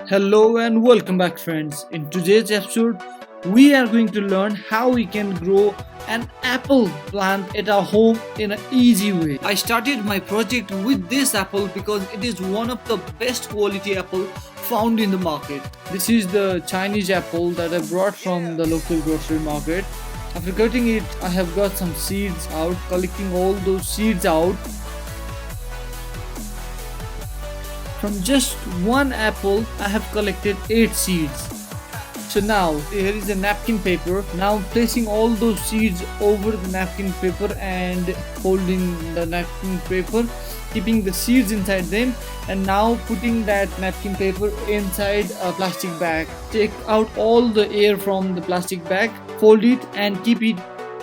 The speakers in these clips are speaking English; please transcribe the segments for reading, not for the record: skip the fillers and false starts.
Hello and welcome back, friends. In today's episode, we are going to learn how we can grow an apple plant at our home in an easy way. I started my project with this apple because it is one of the best quality apple found in the market. This is the Chinese apple that I brought from the local grocery market. After cutting it, I have got some seeds out, collecting all those seeds out. From just one apple, I have collected 8 seeds. So now, here is a napkin paper. Now placing all those seeds over the napkin paper and folding the napkin paper, keeping the seeds inside them, and now putting that napkin paper inside a plastic bag. Take out all the air from the plastic bag, fold it and keep it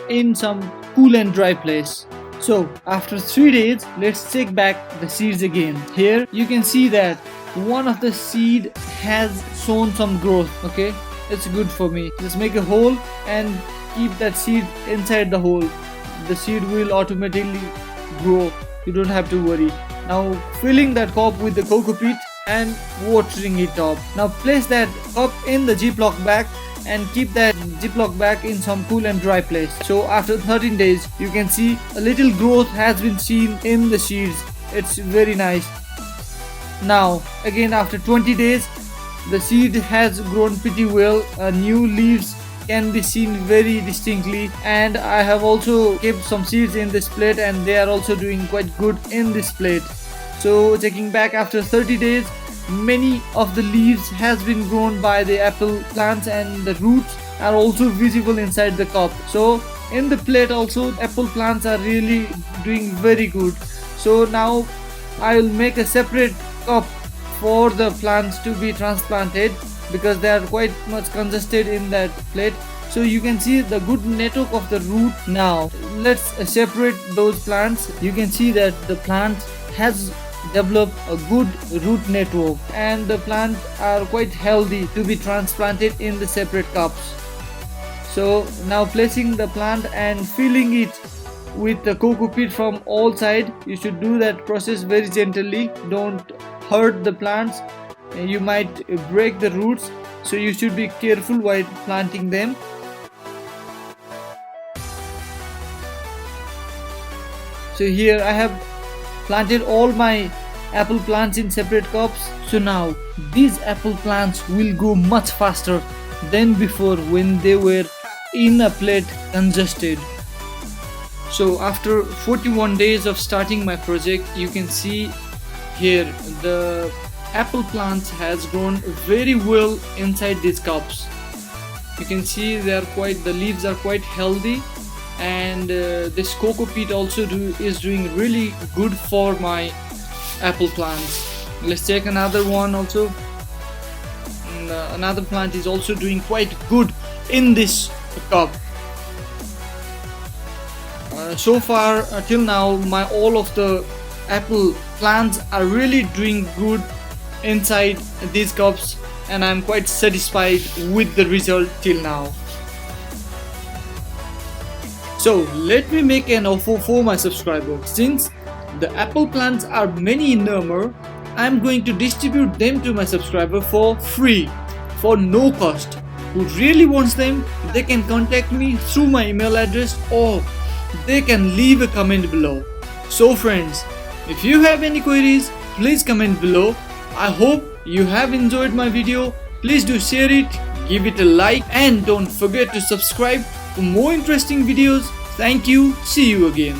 in some cool and dry place. So after 3 days, let's check back the seeds again. Here you can see that one of the seed has shown some growth. Okay, it's good for me. Just make a hole and keep that seed inside the hole. The seed will automatically grow. You don't have to worry. Now filling that cup with the cocoa peat and watering it up. Now place that cup in the Ziploc bag and keep that Ziploc bag in some cool and dry place. So after 13 days, you can see a little growth has been seen in the seeds. It's very nice. Now again after 20 days, the seed has grown pretty well. New leaves can be seen very distinctly, and I have also kept some seeds in this plate and they are also doing quite good in this plate. So checking back after 30 days, many of the leaves has been grown by the apple plants and the roots are also visible inside the cup. So in the plate also, apple plants are really doing very good. So now I will make a separate cup for the plants to be transplanted because they are quite much congested in that plate. So you can see the good network of the root. Now let's separate those plants. You can see that the plant has develop a good root network and the plants are quite healthy to be transplanted in the separate cups. So now placing the plant and filling it with the cocoa peat from all sides. You should do that process very gently. Don't hurt the plants. You might break the roots, so you should be careful while planting them. So here I have planted all my apple plants in separate cups. So now these apple plants will grow much faster than before when they were in a plate congested. So after 41 days of starting my project, you can see here the apple plants has grown very well inside these cups. You can see the leaves are quite healthy, and this cocoa peat also is doing really good for my apple plants. Let's take another one also. Another plant is also doing quite good in this cup. So far till now, all of the apple plants are really doing good inside these cups, and I'm quite satisfied with the result till now. So let me make an offer for my subscribers. Since the apple plants are many in number, I am going to distribute them to my subscriber for free, for no cost. Who really wants them, they can contact me through my email address or they can leave a comment below. So friends, if you have any queries, please comment below. I hope you have enjoyed my video. Please do share it, give it a like, and don't forget to subscribe for more interesting videos. Thank you. See you again.